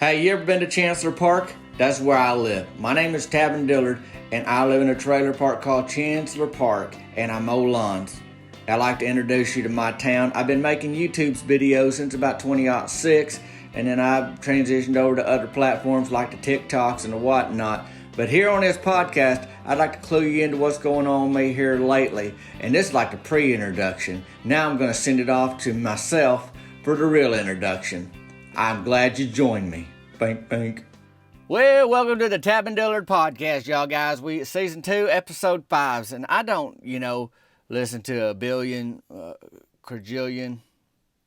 Hey, you ever been to Chancellor Park? That's where I live. My name is Tavin Dillard, and I live in a trailer park called Chancellor Park, and I mow lawns. I'd like to introduce you to my town. I've been making YouTube videos since about 2006, and then I've transitioned over to other platforms like the TikToks and the whatnot. But here on this podcast, I'd like to clue you into what's going on with me here lately. And this is like the pre-introduction. Now I'm going to send it off to myself for the real introduction. I'm glad you joined me. Bink, bink. Well, welcome to the Tavin Dillard podcast, y'all guys. Season 2, episode 5. And I don't, listen to a billion, quadrillion,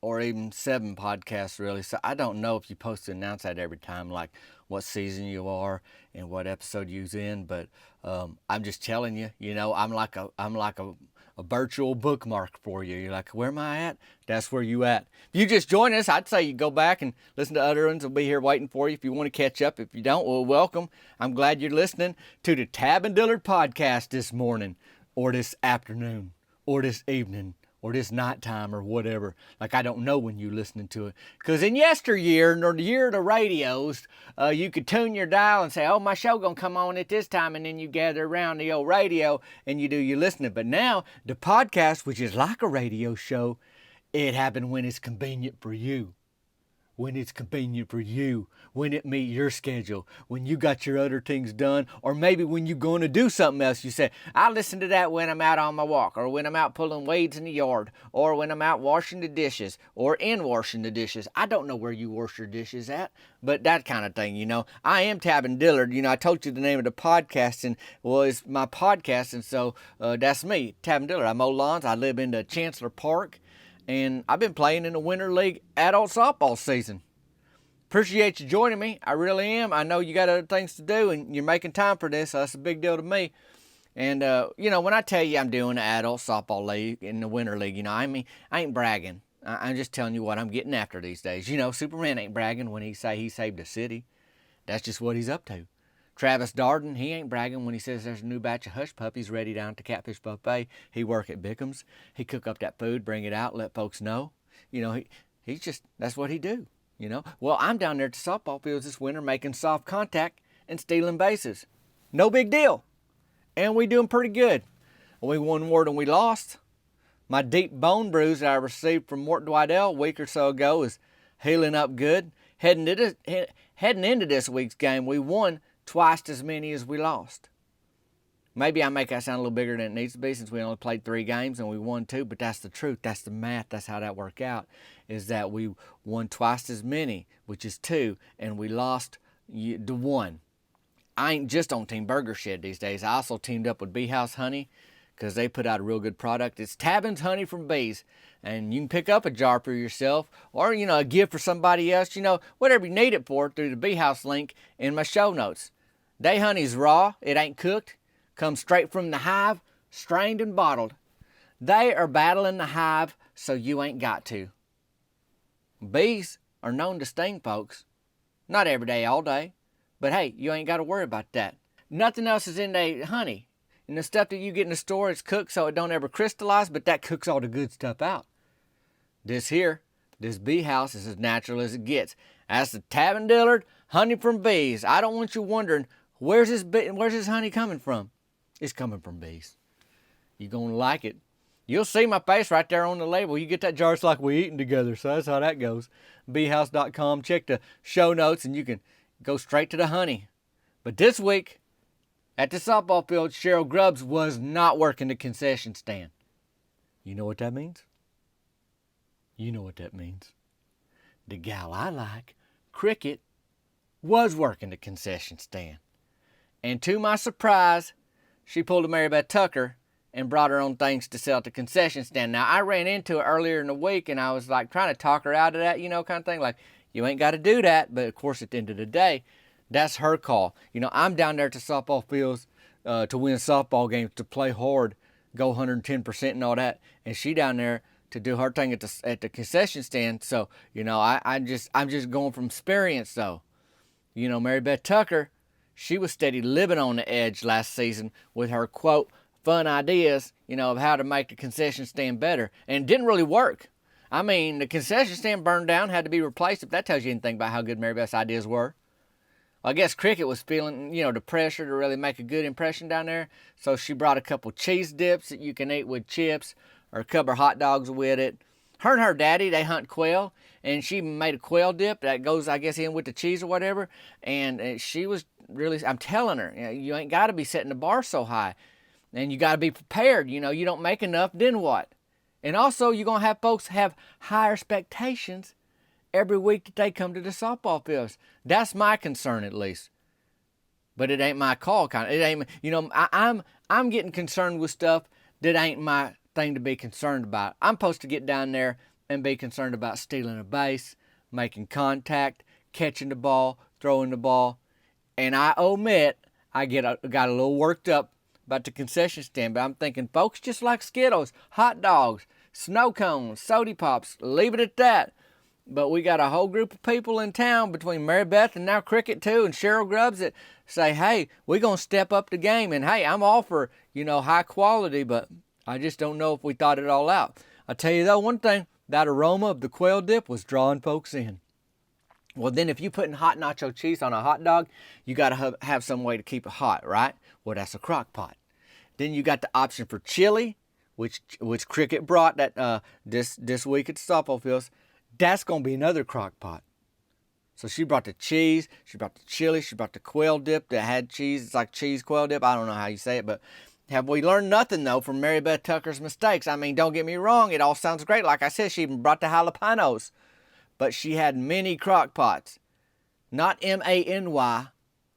or even 7 podcasts, really. So I don't know if you're supposed to announce that every time, like what season you are and what episode you're in. But I'm just telling you, I'm like a virtual bookmark for you. You're like, where am I at? That's where you at. If you just join us, I'd say you go back and listen to other ones. We'll be here waiting for you if you want to catch up. If you don't, well, welcome. I'm glad you're listening to the Tavin Dillard podcast this morning, or this afternoon, or this evening, or this nighttime, or whatever. Like, I don't know when you're listening to it. Because in yesteryear, or the year of the radios, you could tune your dial and say, oh, my show going to come on at this time, and then you gather around the old radio and you do your listening. But now, the podcast, which is like a radio show, it happened when it's convenient for you. When it's convenient for you, when it meet your schedule, when you got your other things done, or maybe when you're going to do something else. You say, I listen to that when I'm out on my walk, or when I'm out pulling weeds in the yard, or when I'm out washing the dishes, or in washing the dishes. I don't know where you wash your dishes at, but that kind of thing, I am Tavin Dillard. I told you the name of the podcast, and well, it's my podcast, and so that's me, Tavin Dillard. I mow lawns. I live in the Chancellor Park. And I've been playing in the Winter League adult softball season. Appreciate you joining me. I really am. I know you got other things to do, and you're making time for this, so that's a big deal to me. And, when I tell you I'm doing the adult softball league in the Winter League, I ain't bragging. I'm just telling you what I'm getting after these days. Superman ain't bragging when he say he saved a city. That's just what he's up to. Travis Darden, he ain't bragging when he says there's a new batch of hush puppies ready down at the Catfish Buffet. He work at Bickham's. He cook up that food, bring it out, let folks know. He's just, that's what he do, Well, I'm down there at the softball fields this winter making soft contact and stealing bases. No big deal. And we doing pretty good. We won more than we lost. My deep bone bruise that I received from Mort Dwidell a week or so ago is healing up good. Heading into this week's game, we won twice as many as we lost. Maybe I make that sound a little bigger than it needs to be, since we only played 3 games and we won 2, but that's the truth. That's the math. That's how that worked out, is that we won twice as many, which is 2, and we lost the 1. I ain't just on Team Burger Shed these days. I also teamed up with Bee House Honey, because they put out a real good product. It's Tavin's Honey from Bees, and you can pick up a jar for yourself, or, a gift for somebody else, whatever you need it for, through the Bee House link in my show notes. They honey's raw. It ain't cooked. Comes straight from the hive, strained and bottled. They are battling the hive, so you ain't got to. Bees are known to sting folks. Not every day, all day. But hey, you ain't got to worry about that. Nothing else is in the honey. And the stuff that you get in the store is cooked so it don't ever crystallize, but that cooks all the good stuff out. This Bee House is as natural as it gets. That's the Tavin Dillard honey from bees. I don't want you wondering, where's this honey coming from? It's coming from bees. You're going to like it. You'll see my face right there on the label. You get that jar, it's like we eating together, so that's how that goes. Beehouse.com, check the show notes, and you can go straight to the honey. But this week, at the softball field, Cheryl Grubbs was not working the concession stand. You know what that means? You know what that means. The gal I like, Cricket, was working the concession stand. And to my surprise, she pulled a Mary Beth Tucker and brought her own things to sell at the concession stand. Now, I ran into her earlier in the week, and I was like trying to talk her out of that, kind of thing. Like, you ain't got to do that. But, of course, at the end of the day, that's her call. I'm down there at the softball fields to win softball games, to play hard, go 110% and all that. And she down there to do her thing at the concession stand. So, I'm just going from experience, though. Mary Beth Tucker, she was steady living on the edge last season with her, quote, fun ideas, of how to make the concession stand better. And it didn't really work. I mean, the concession stand burned down, had to be replaced, if that tells you anything about how good Mary Beth's ideas were. I guess Cricket was feeling, the pressure to really make a good impression down there, so she brought a couple cheese dips that you can eat with chips, or a couple of hot dogs with it. Her and her daddy, they hunt quail, and she made a quail dip that goes, I guess, in with the cheese or whatever, and she was really, I'm telling her, you ain't got to be setting the bar so high, and you got to be prepared. You don't make enough, then what? And also, you're going to have folks have higher expectations every week that they come to the softball fields. That's my concern, at least. But it ain't my call, kind of. It ain't, I'm getting concerned with stuff that ain't my thing to be concerned about. I'm supposed to get down there and be concerned about stealing a base, making contact, catching the ball, throwing the ball. And I admit, I got a little worked up about the concession stand, but I'm thinking, folks just like Skittles, hot dogs, snow cones, soda pops, leave it at that. But we got a whole group of people in town between Mary Beth and now Cricket too, and Cheryl Grubbs that say, hey, we're going to step up the game. And hey, I'm all for, high quality, but I just don't know if we thought it all out. I'll tell you though, one thing, that aroma of the quail dip was drawing folks in. Well, then if you putting hot nacho cheese on a hot dog, you got to have some way to keep it hot, right? Well, that's a crock pot. Then you got the option for chili, which Cricket brought that this week at the softball fields. That's going to be another crock pot. So she brought the cheese, she brought the chili, she brought the quail dip that had cheese. It's like cheese quail dip. I don't know how you say it, but have we learned nothing, though, from Mary Beth Tucker's mistakes? I mean, don't get me wrong. It all sounds great. Like I said, she even brought the jalapenos. But she had many crock pots. Not M-A-N-Y,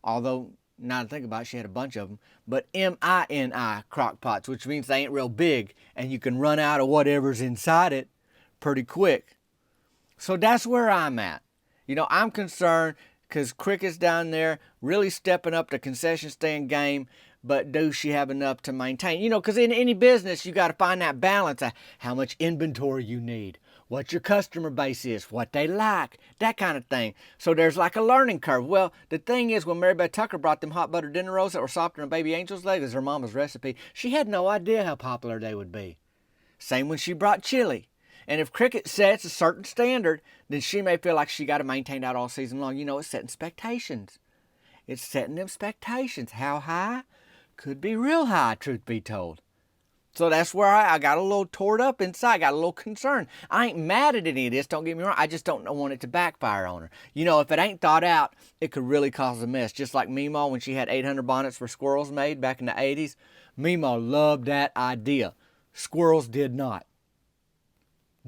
although now to think about it, she had a bunch of them, but M-I-N-I crock pots, which means they ain't real big, and you can run out of whatever's inside it pretty quick. So that's where I'm at. I'm concerned because Cricket's down there really stepping up the concession stand game, but does she have enough to maintain? Because in any business, you got to find that balance of how much inventory you need, what your customer base is, what they like, that kind of thing. So there's like a learning curve. Well, the thing is, when Mary Beth Tucker brought them hot buttered dinner rolls that were softer than baby angel's legs, as her mama's recipe, she had no idea how popular they would be. Same when she brought chili. And if Cricket sets a certain standard, then she may feel like she got to maintain that all season long. It's setting expectations. It's setting them expectations. How high? Could be real high, truth be told. So that's where I got a little tore up inside, got a little concerned. I ain't mad at any of this, don't get me wrong. I just don't want it to backfire on her. If it ain't thought out, it could really cause a mess. Just like Meemaw when she had 800 bonnets for squirrels made back in the 80s. Meemaw loved that idea. Squirrels did not.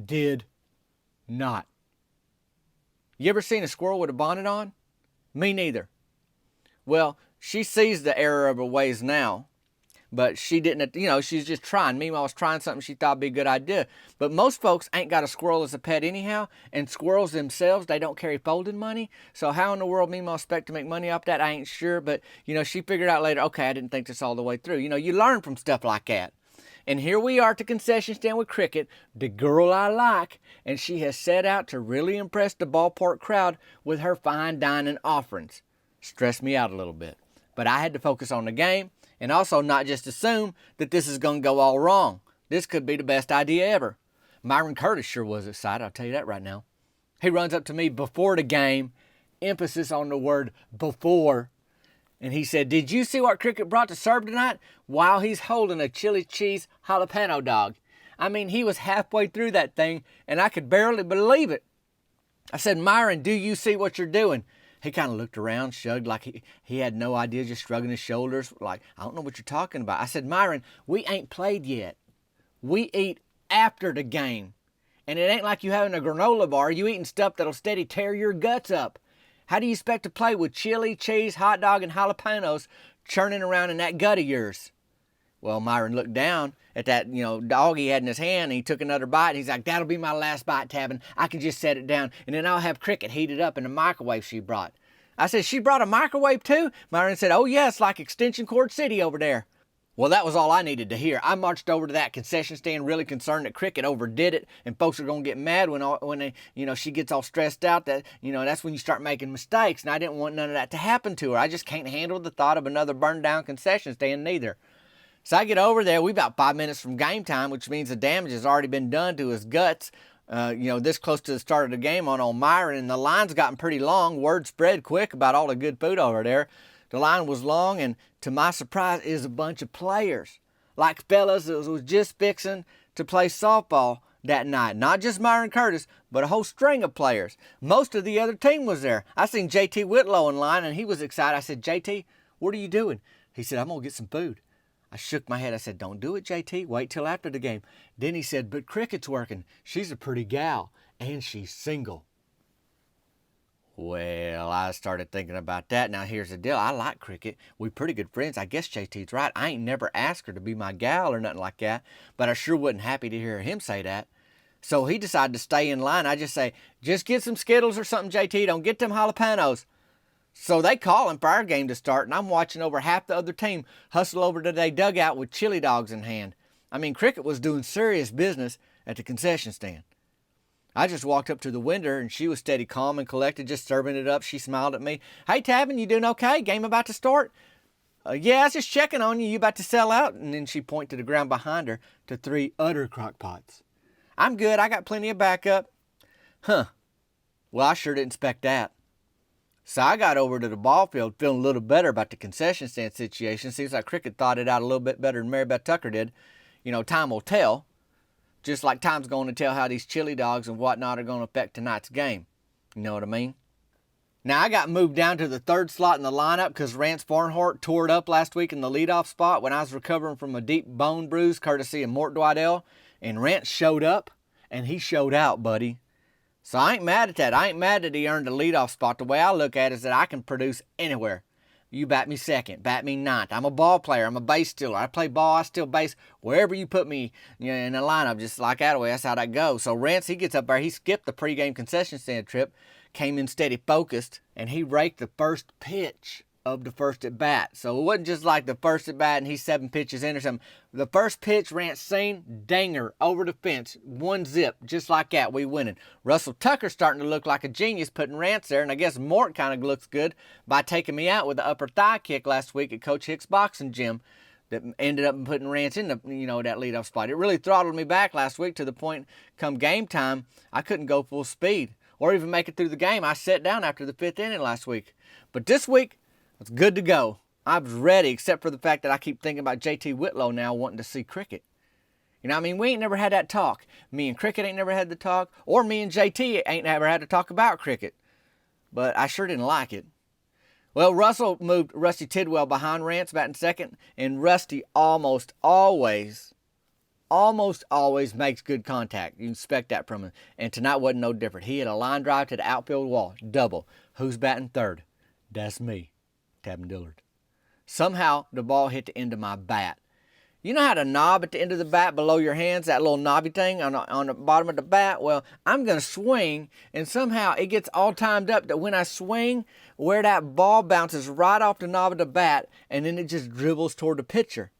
Did not. You ever seen a squirrel with a bonnet on? Me neither. Well, she sees the error of her ways now, but she didn't, she's just trying. Meemaw was trying something she thought would be a good idea. But most folks ain't got a squirrel as a pet anyhow, and squirrels themselves, they don't carry folding money. So how in the world Meemaw expect to make money off that, I ain't sure. But, she figured out later, okay, I didn't think this all the way through. You learn from stuff like that. And here we are at the concession stand with Cricket, the girl I like, and she has set out to really impress the ballpark crowd with her fine dining offerings. Stressed me out a little bit. But I had to focus on the game and also not just assume that this is going to go all wrong. This could be the best idea ever. Myron Curtis sure was excited, I'll tell you that right now. He runs up to me before the game, emphasis on the word before, and he said, did you see what Cricket brought to serve tonight? While he's holding a chili cheese jalapeno dog. I mean, he was halfway through that thing, and I could barely believe it. I said, Myron, do you see what you're doing? He kind of looked around, shrugged like he had no idea, just shrugging his shoulders, like, I don't know what you're talking about. I said, Myron, we ain't played yet. We eat after the game. And it ain't like you having a granola bar. You eating stuff that'll steady tear your guts up. How do you expect to play with chili, cheese, hot dog, and jalapenos churning around in that gut of yours? Well, Myron looked down at that, dog he had in his hand, and he took another bite, and he's like, that'll be my last bite, Tavin. I can just set it down, and then I'll have Cricket heated up in the microwave she brought. I said, she brought a microwave too? Myron said, oh yeah, it's like Extension Cord City over there. Well, that was all I needed to hear. I marched over to that concession stand really concerned that Cricket overdid it, and folks are going to get mad when she gets all stressed out that, that's when you start making mistakes, and I didn't want none of that to happen to her. I just can't handle the thought of another burned down concession stand neither. So I get over there. We about 5 minutes from game time, which means the damage has already been done to his guts this close to the start of the game on Myron, and the line's gotten pretty long. Word spread quick about all the good food over there. The line was long, and to my surprise, is a bunch of players. Like fellas that was just fixing to play softball that night. Not just Myron Curtis, but a whole string of players. Most of the other team was there. I seen JT Whitlow in line, and he was excited. I said, JT, what are you doing? He said, I'm going to get some food. I shook my head. I said, don't do it, JT. Wait till after the game. Then he said, but Cricket's working. She's a pretty gal, and she's single. Well, I started thinking about that. Now, here's the deal. I like Cricket. We pretty good friends. I guess JT's right. I ain't never asked her to be my gal or nothing like that, but I sure wasn't happy to hear him say that. So he decided to stay in line. I just say, just get some Skittles or something, JT. Don't get them jalapenos. So they call him for our game to start, and I'm watching over half the other team hustle over to their dugout with chili dogs in hand. I mean, Cricket was doing serious business at the concession stand. I just walked up to the window, and she was steady, calm, and collected, just serving it up. She smiled at me. Hey, Tavin, you doing okay? Game about to start? Yeah, I was just checking on you. You about to sell out? And then she pointed to the ground behind her to 3 utter Crockpots. I'm good. I got plenty of backup. Huh. Well, I sure didn't expect that. So I got over to the ball field feeling a little better about the concession stand situation. Seems like Cricket thought it out a little bit better than Mary Beth Tucker did. Time will tell. Just like time's going to tell how these chili dogs and whatnot are going to affect tonight's game. You know what I mean? Now, I got moved down to the 3rd slot in the lineup because Rance Farnhart tore it up last week in the leadoff spot when I was recovering from a deep bone bruise courtesy of Mort Dwidell. And Rance showed up, and he showed out, buddy. So I ain't mad at that. I ain't mad that he earned a leadoff spot. The way I look at it is that I can produce anywhere. You bat me second, bat me ninth. I'm a ball player. I'm a base stealer. I play ball, I steal base. Wherever you put me in the lineup, just like that way, that's how that goes. So Rance, he gets up there. He skipped the pregame concession stand trip, came in steady focused, and he raked the first pitch of the first at bat. So it wasn't just like the first at bat and he's 7 pitches in or something. The first pitch Rance seen, danger, over the fence, 1 zip, just like that, we winning. Russell Tucker's starting to look like a genius putting Rance there, and I guess Mort kind of looks good by taking me out with the upper thigh kick last week at Coach Hicks' boxing gym that ended up putting Rance in the, that leadoff spot. It really throttled me back last week to the point come game time, I couldn't go full speed or even make it through the game. I sat down after the 5th inning last week. But this week, it's good to go. I was ready, except for the fact that I keep thinking about JT Whitlow now wanting to see Cricket. We ain't never had that talk. Me and Cricket ain't never had the talk, or me and JT ain't never had to talk about Cricket. But I sure didn't like it. Well, Russell moved Rusty Tidwell behind Rance batting second, and Rusty almost always makes good contact. You can expect that from him. And tonight wasn't no different. He had a line drive to the outfield wall, double. Who's batting third? That's me. Tavin Dillard. Somehow the ball hit the end of my bat. You know how the knob at the end of the bat below your hands, that little knobby thing on the bottom of the bat? Well, I'm going to swing, and somehow it gets all timed up that when I swing, where that ball bounces right off the knob of the bat, and then it just dribbles toward the pitcher.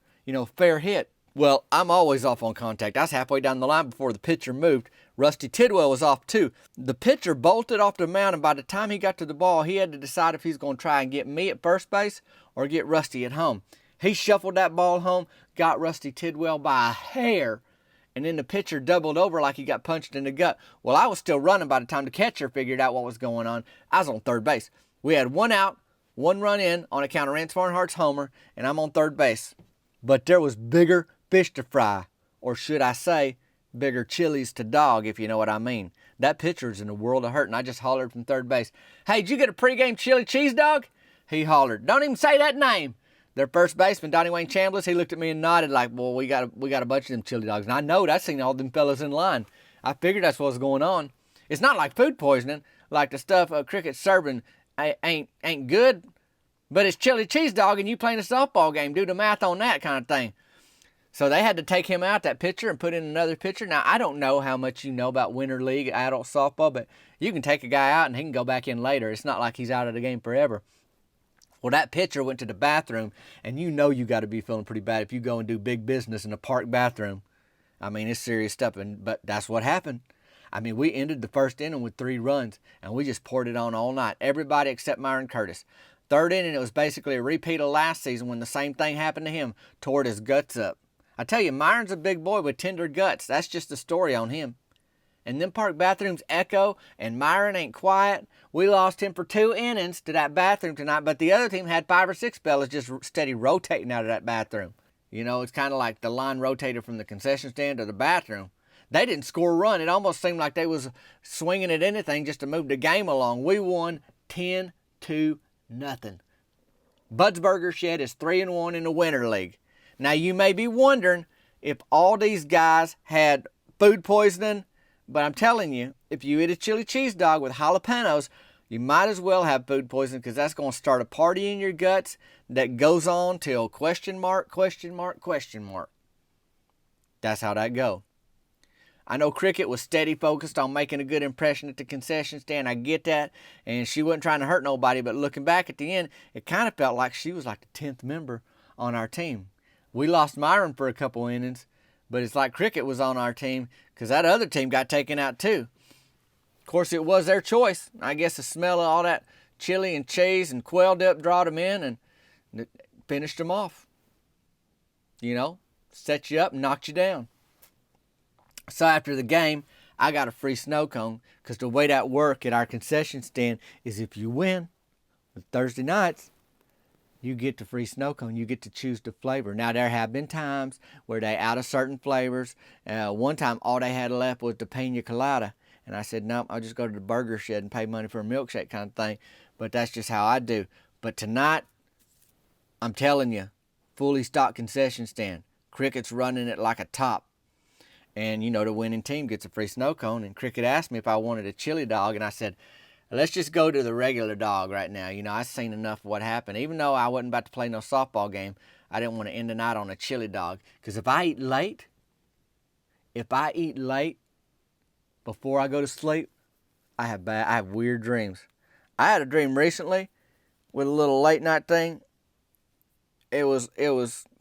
Fair hit. Well, I'm always off on contact. I was halfway down the line before the pitcher moved. Rusty Tidwell was off too. The pitcher bolted off the mound, and by the time he got to the ball, he had to decide if he's going to try and get me at first base or get Rusty at home. He shuffled that ball home, got Rusty Tidwell by a hair, and then the pitcher doubled over like he got punched in the gut. Well, I was still running by the time the catcher figured out what was going on. I was on third base. We had 1 out, 1 run in on account of Rance Farnhart's homer, and I'm on third base. But there was bigger fish to fry, or should I say, bigger chilies to dog, if you know what I mean. That pitcher's in a world of hurt, and I just hollered from third base, "Hey, did you get a pregame chili cheese dog?" He hollered, "Don't even say that name." Their first baseman, Donnie Wayne Chambliss, he looked at me and nodded like, "Well, we got a bunch of them chili dogs." And I knowed. I seen all them fellas in line. I figured that's what was going on. It's not like food poisoning, like the stuff Cricket's serving ain't good, but it's chili cheese dog and you playing a softball game. Do the math on that kind of thing. So they had to take him out, that pitcher, and put in another pitcher. Now, I don't know how much you know about Winter League adult softball, but you can take a guy out and he can go back in later. It's not like he's out of the game forever. Well, that pitcher went to the bathroom, and you know you got to be feeling pretty bad if you go and do big business in a park bathroom. I mean, it's serious stuff, but that's what happened. I mean, we ended the first inning with 3 runs, and we just poured it on all night. Everybody except Myron Curtis. Third inning, it was basically a repeat of last season when the same thing happened to him, tore his guts up. I tell you, Myron's a big boy with tender guts. That's just the story on him. And them park bathrooms echo, and Myron ain't quiet. We lost him for 2 innings to that bathroom tonight, but the other team had 5 or 6 fellas just steady rotating out of that bathroom. You know, it's kind of like the line rotated from the concession stand to the bathroom. They didn't score a run. It almost seemed like they was swinging at anything just to move the game along. We won 10-0. Budsberger Shed is 3-1 in the Winter League. Now, you may be wondering if all these guys had food poisoning, but I'm telling you, if you eat a chili cheese dog with jalapenos, you might as well have food poisoning, because that's going to start a party in your guts that goes on till question mark, question mark, question mark. That's how that go. I know Cricket was steady focused on making a good impression at the concession stand. I get that. And she wasn't trying to hurt nobody, but looking back at the end, it kind of felt like she was like the 10th member on our team. We lost Myron for a couple innings, but it's like Cricket was on our team, because that other team got taken out too. Of course, it was their choice. I guess the smell of all that chili and cheese and quail dip drawed them in and finished them off. You know, set you up and knocked you down. So after the game, I got a free snow cone, because the way that work at our concession stand is if you win with Thursday nights, you get the free snow cone. You get to choose the flavor. Now, there have been times where they out of certain flavors. One time, all they had left was the pina colada. And I said, no, I'll just go to the burger shed and pay money for a milkshake kind of thing. But that's just how I do. But tonight, I'm telling you, fully stocked concession stand. Cricket's running it like a top. And, you know, the winning team gets a free snow cone. And Cricket asked me if I wanted a chili dog. And I said, let's just go to the regular dog right now. You know, I've seen enough of what happened. Even though I wasn't about to play no softball game, I didn't want to end the night on a chili dog. Because if I eat late before I go to sleep, I have weird dreams. I had a dream recently with a little late night thing. It was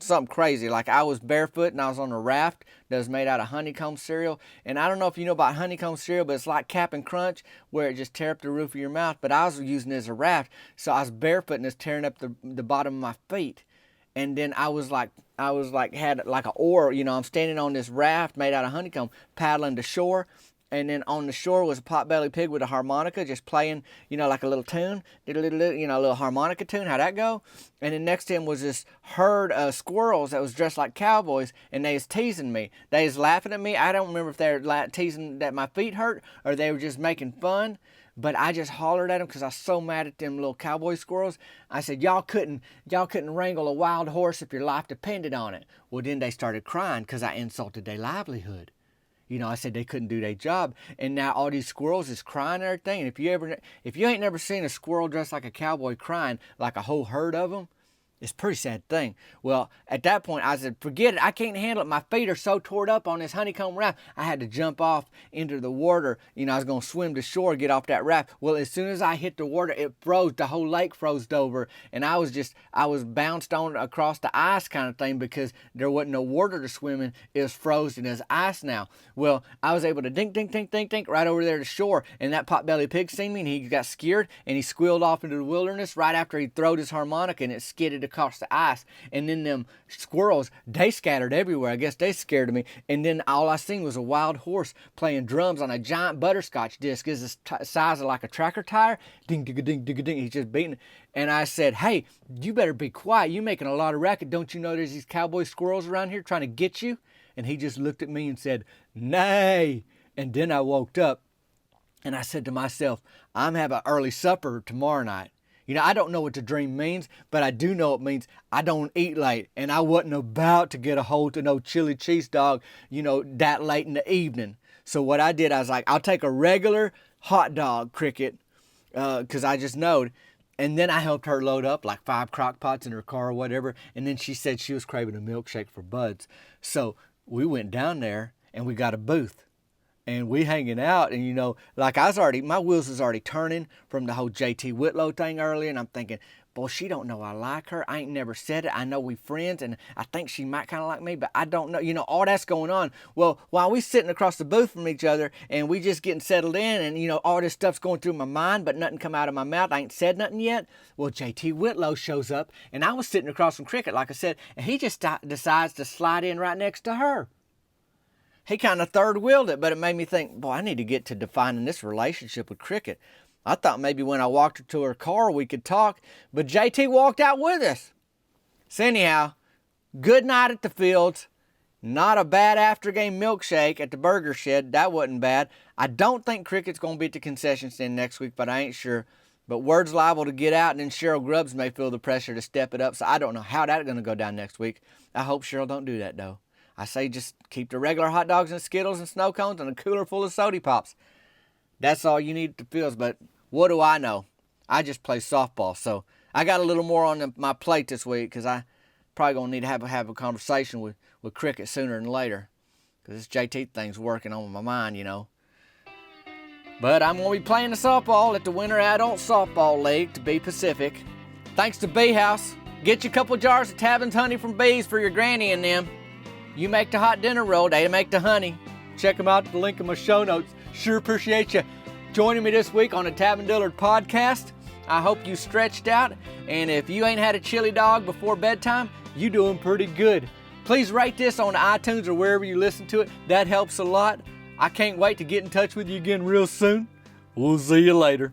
something crazy. Like, I was barefoot and I was on a raft that was made out of honeycomb cereal. And I don't know if you know about honeycomb cereal, but it's like Cap'n Crunch, where it just tear up the roof of your mouth. But I was using it as a raft, so I was barefoot and it's tearing up the bottom of my feet. And then I was like had like an oar. You know, I'm standing on this raft made out of honeycomb, paddling to shore. And then on the shore was a potbelly pig with a harmonica just playing, you know, like a little tune, you know, a little harmonica tune. How'd that go? And then next to him was this herd of squirrels that was dressed like cowboys, and they was teasing me. They was laughing at me. I don't remember if they were teasing that my feet hurt or they were just making fun. But I just hollered at them because I was so mad at them little cowboy squirrels. I said, y'all couldn't wrangle a wild horse if your life depended on it. Well, then they started crying because I insulted their livelihood. You know, I said they couldn't do their job, and now all these squirrels is crying and everything. And if you ain't never seen a squirrel dressed like a cowboy crying, like a whole herd of them, it's a pretty sad thing. Well, at that point, I said, forget it. I can't handle it. My feet are so tore up on this honeycomb raft. I had to jump off into the water. You know, I was going to swim to shore, get off that raft. Well, as soon as I hit the water, it froze. The whole lake froze over. And I was bounced on across the ice kind of thing, because there wasn't no water to swim in. It was frozen as ice now. Well, I was able to dink right over there to shore. And that potbelly pig seen me, and he got scared, and he squealed off into the wilderness right after he throwed his harmonica, and it skidded across the ice. And then them squirrels, they scattered everywhere. I guess they scared of me. And then all I seen was a wild horse playing drums on a giant butterscotch disc. It's the size of like a tractor tire. Ding, ding, ding, ding, ding. He's just beating it. And I said, hey, you better be quiet. You're making a lot of racket. Don't you know there's these cowboy squirrels around here trying to get you? And he just looked at me and said, nay. And then I woke up and I said to myself, I'm having an early supper tomorrow night. You know, I don't know what the dream means, but I do know it means I don't eat late. And I wasn't about to get a hold of no chili cheese dog, you know, that late in the evening. So what I did, I was like, I'll take a regular hot dog, Cricket, because I just knowed. And then I helped her load up like 5 Crockpots in her car or whatever. And then she said she was craving a milkshake for Buds. So we went down there and we got a booth. And we hanging out, and you know, like my wheels was already turning from the whole JT Whitlow thing earlier, and I'm thinking, boy, she don't know I like her. I ain't never said it. I know we friends, and I think she might kind of like me, but I don't know. You know, all that's going on. Well, while we sitting across the booth from each other, and we just getting settled in, and you know, all this stuff's going through my mind, but nothing come out of my mouth. I ain't said nothing yet. Well, JT Whitlow shows up, and I was sitting across from Cricket, like I said, and he just decides to slide in right next to her. he kind of third-wheeled it, but it made me think, boy, I need to get to defining this relationship with Cricket. I thought maybe when I walked her to her car we could talk, but JT walked out with us. So anyhow, good night at the fields. Not a bad after-game milkshake at the burger shed. That wasn't bad. I don't think Cricket's going to be at the concession stand next week, but I ain't sure. But word's liable to get out, and then Cheryl Grubbs may feel the pressure to step it up, so I don't know how that's going to go down next week. I hope Cheryl don't do that, though. I say just keep the regular hot dogs and Skittles and snow cones and a cooler full of soda pops. That's all you need at the fields, but what do I know? I just play softball, so I got a little more on my plate this week because I probably going to need to have a conversation with Cricket sooner than later because this JT thing's working on my mind, you know. But I'm going to be playing the softball at the Winter Adult Softball League to be Pacific. Thanks to Bee House. Get you a couple jars of Tavin's honey from bees for your granny and them. You make the hot dinner roll, they make the honey. Check them out at the link in my show notes. Sure appreciate you joining me this week on the Tavin Dillard podcast. I hope you stretched out, and if you ain't had a chili dog before bedtime, you doing pretty good. Please rate this on iTunes or wherever you listen to it. That helps a lot. I can't wait to get in touch with you again real soon. We'll see you later.